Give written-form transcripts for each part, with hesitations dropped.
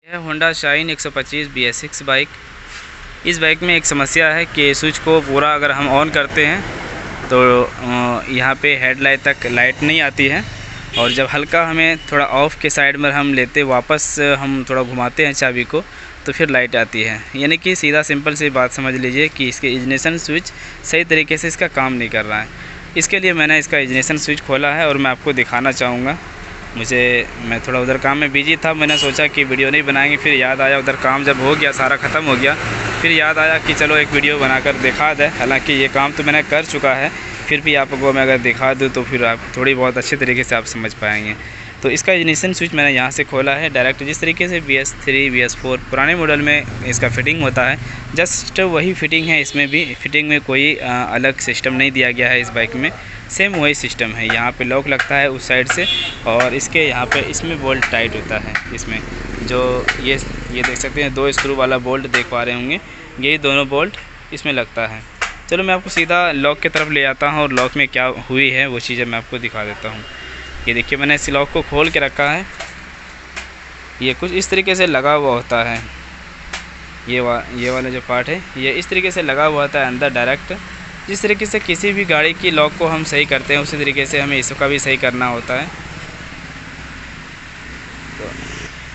यह Honda shine 125 BS6 bike. इस bike में एक समस्या है कि स्विच को पूरा अगर हम ऑन करते हैं तो यहाँ पे हेडलाइट तक लाइट नहीं आती है, और जब हल्का हमें थोड़ा ऑफ के साइड में हम लेते वापस हम थोड़ा घुमाते हैं चाबी को तो फिर लाइट आती है। यानी कि सीधा सिंपल सी बात समझ लीजिए कि इसके इग्निशन स्विच सही तरीके से इसका काम नहीं कर रहा है। इसके लिए मैंने इसका इग्निशन स्विच खोला है और मैं आपको दिखाना चाहूँगा। मैं थोड़ा उधर काम में बिजी था, मैंने सोचा कि वीडियो नहीं बनाएंगे, फिर याद आया उधर काम जब हो गया सारा ख़त्म हो गया, फिर याद आया कि चलो एक वीडियो बनाकर दिखा दें। हालांकि ये काम तो मैंने कर चुका है, फिर भी आपको मैं अगर दिखा दूँ तो फिर आप थोड़ी बहुत अच्छे तरीके से आप समझ पाएंगे। तो इसका इग्निशन स्विच मैंने यहाँ से खोला है डायरेक्ट, जिस तरीके से BS3 BS4 पुराने मॉडल में इसका फिटिंग होता है, जस्ट वही फिटिंग है इसमें भी। फिटिंग में कोई अलग सिस्टम नहीं दिया गया है इस बाइक में, सेम वही सिस्टम है। यहाँ पे लॉक लगता है उस साइड से, और इसके यहाँ पे इसमें बोल्ट टाइट होता है। इसमें जो ये देख सकते हैं 2 स्क्रू वाला बोल्ट देख पा रहे होंगे, यही दोनों बोल्ट इसमें लगता है। चलो मैं आपको सीधा लॉक की तरफ ले आता हूँ और लॉक में क्या हुई है वो चीज़ें मैं आपको दिखा देता हूँ। ये देखिए मैंने इस लॉक को खोल के रखा है, ये कुछ इस तरीके से लगा हुआ होता है। ये वाला जो पार्ट है ये इस तरीके से लगा हुआ होता है अंदर डायरेक्ट। जिस तरीके से किसी भी गाड़ी की लॉक को हम सही करते हैं उसी तरीके से हमें इसका भी सही करना होता है।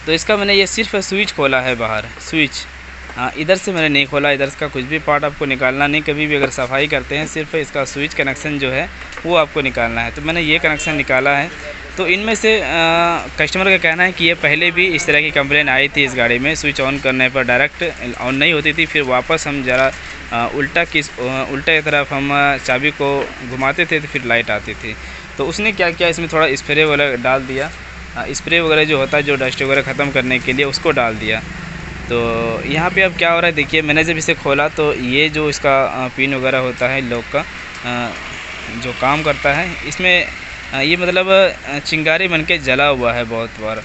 तो इसका मैंने ये सिर्फ स्विच खोला है बाहर, स्विच। हाँ, इधर से मैंने नहीं खोला, इधर का कुछ भी पार्ट आपको निकालना नहीं। कभी भी अगर सफाई करते हैं सिर्फ इसका स्विच कनेक्शन जो है वो आपको निकालना है। तो मैंने ये कनेक्शन निकाला है। तो इनमें से कस्टमर का कहना है कि ये पहले भी इस तरह की कंप्लेन आई थी इस गाड़ी में, स्विच ऑन करने पर डायरेक्ट ऑन नहीं होती थी, फिर वापस हम ज़रा उल्टा की तरफ हम चाबी को घुमाते थे तो फिर लाइट आती थी। तो उसने क्या किया, इसमें थोड़ा स्प्रे वगैरह डाल दिया, स्प्रे वगैरह जो होता है जो डस्ट वगैरह ख़त्म करने के लिए उसको डाल दिया। तो यहाँ पे अब क्या हो रहा है देखिए, मैंने जब इसे खोला तो ये जो इसका पिन वगैरह होता है लॉक का जो काम करता है, इसमें ये मतलब चिंगारी बन के जला हुआ है बहुत बार।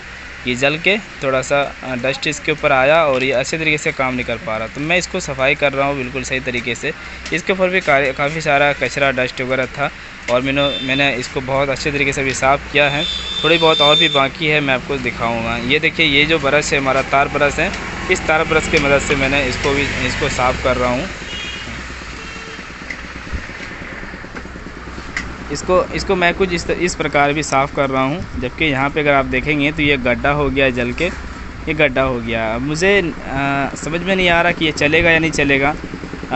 ये जल के थोड़ा सा डस्ट इसके ऊपर आया और ये अच्छे तरीके से काम नहीं कर पा रहा। तो मैं इसको सफाई कर रहा हूँ बिल्कुल सही तरीके से। इसके ऊपर भी काफ़ी सारा कचरा डस्ट वगैरह था और मैंने इसको बहुत अच्छे तरीके से भी साफ़ किया है। थोड़ी बहुत और भी बाकी है, मैं आपको दिखाऊंगा। ये देखिए ये जो ब्रश है हमारा तार ब्रश है, इस तार ब्रश की मदद से मैंने इसको साफ़ कर रहा हूँ। इसको मैं कुछ इस प्रकार भी साफ़ कर रहा हूँ। जबकि यहाँ पे अगर आप देखेंगे तो ये गड्ढा हो गया, जल के ये गड्ढा हो गया। अब मुझे समझ में नहीं आ रहा कि ये चलेगा या नहीं चलेगा,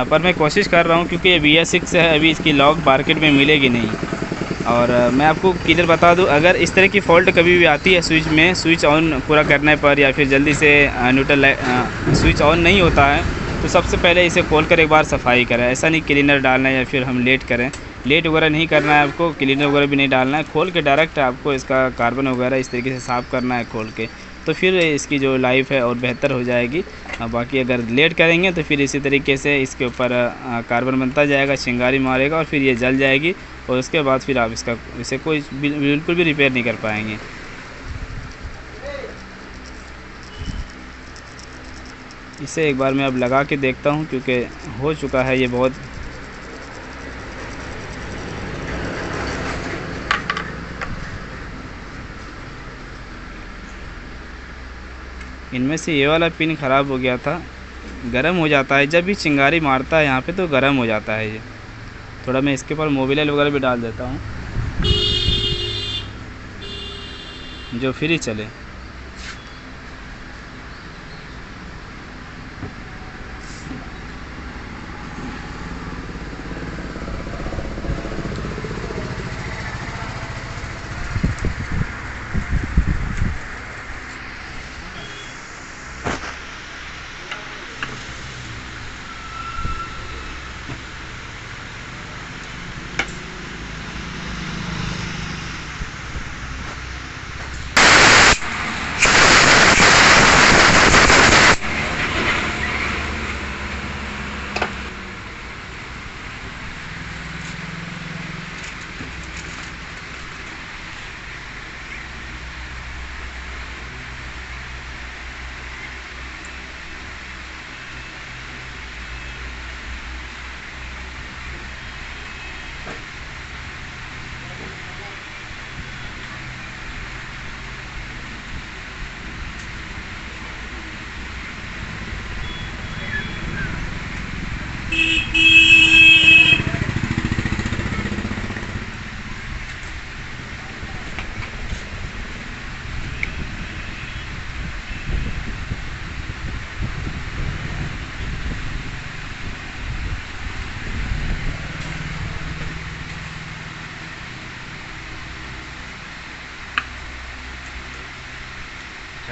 पर मैं कोशिश कर रहा हूँ क्योंकि ये BS6 है, अभी इसकी लॉक मार्केट में मिलेगी नहीं। और मैं आपको क्लियर बता दूं, अगर इस तरह की फ़ॉल्ट कभी भी आती है स्विच में, स्विच ऑन पूरा करने पर या फिर जल्दी से न्यूट्रल स्विच ऑन नहीं होता है, तो सबसे पहले इसे खोलकर एक बार सफाई करें। ऐसा नहीं क्लीनर डालना है या फिर हम लेट करें, लेट वगैरह नहीं करना है आपको, क्लीनर वगैरह भी नहीं डालना है। खोल के डायरेक्ट आपको इसका कार्बन वगैरह इस तरीके से साफ़ करना है खोल के, तो फिर इसकी जो लाइफ है और बेहतर हो जाएगी। बाकी अगर लेट करेंगे तो फिर इसी तरीके से इसके ऊपर कार्बन बनता जाएगा, चिंगारी मारेगा और फिर ये जल जाएगी, और उसके बाद फिर आप इसे कोई बिल्कुल भी रिपेयर नहीं कर पाएंगे। इसे एक बार मैं अब लगा के देखता हूँ क्योंकि हो चुका है ये बहुत। इनमें से ये वाला पिन ख़राब हो गया था, गर्म हो जाता है जब भी चिंगारी मारता है यहाँ पे तो गर्म हो जाता है ये। थोड़ा मैं इसके ऊपर मोबिल वगैरह भी डाल देता हूँ जो फ्री चले।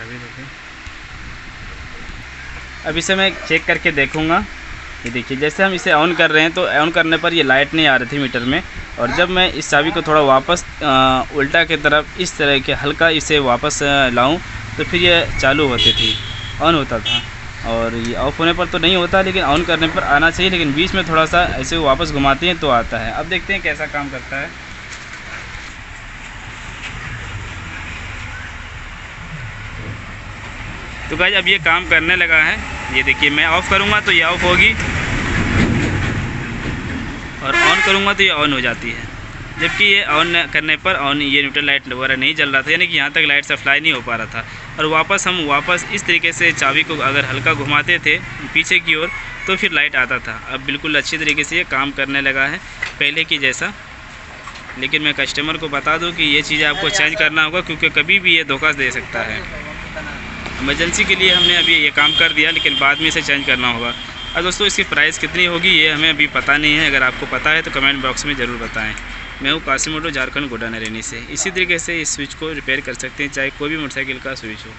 चाबी देखिए। अब इसे मैं चेक करके देखूँगा। ये देखिए जैसे हम इसे ऑन कर रहे हैं तो ऑन करने पर ये लाइट नहीं आ रही थी मीटर में, और जब मैं इस चाबी को थोड़ा वापस उल्टा की तरफ इस तरह के हल्का इसे वापस लाऊं तो फिर ये चालू होती थी, ऑन होता था। और ये ऑफ़ होने पर तो नहीं होता, लेकिन ऑन करने पर आना चाहिए, लेकिन बीच में थोड़ा सा ऐसे वापस घुमाते हैं तो आता है। अब देखते हैं कैसा काम करता है। तो गाइस अब ये काम करने लगा है। ये देखिए मैं ऑफ़ करूँगा तो ये ऑफ़ होगी, और ऑन करूँगा तो ये ऑन हो जाती है। जबकि ये ऑन करने पर ये न्यूट्रल लाइट वगैरह नहीं जल रहा था, यानी कि यहाँ तक लाइट सप्लाई नहीं हो पा रहा था। और वापस इस तरीके से चाबी को अगर हल्का घुमाते थे पीछे की ओर तो फिर लाइट आता था। अब बिल्कुल अच्छी तरीके से ये काम करने लगा है पहले की जैसा। लेकिन मैं कस्टमर को बता दूं कि ये चीज़ें आपको चेंज करना होगा, क्योंकि कभी भी ये धोखा दे सकता है। इमरजेंसी के लिए हमने अभी ये काम कर दिया, लेकिन बाद में इसे चेंज करना होगा। अब दोस्तों इसकी प्राइस कितनी होगी ये हमें अभी पता नहीं है। अगर आपको पता है तो कमेंट बॉक्स में ज़रूर बताएं। मैं हूँ कासिम ऑटो, झारखंड गोडा नरेनी से। इसी तरीके से इस स्विच को रिपेयर कर सकते हैं, चाहे कोई भी मोटरसाइकिल का स्विच हो।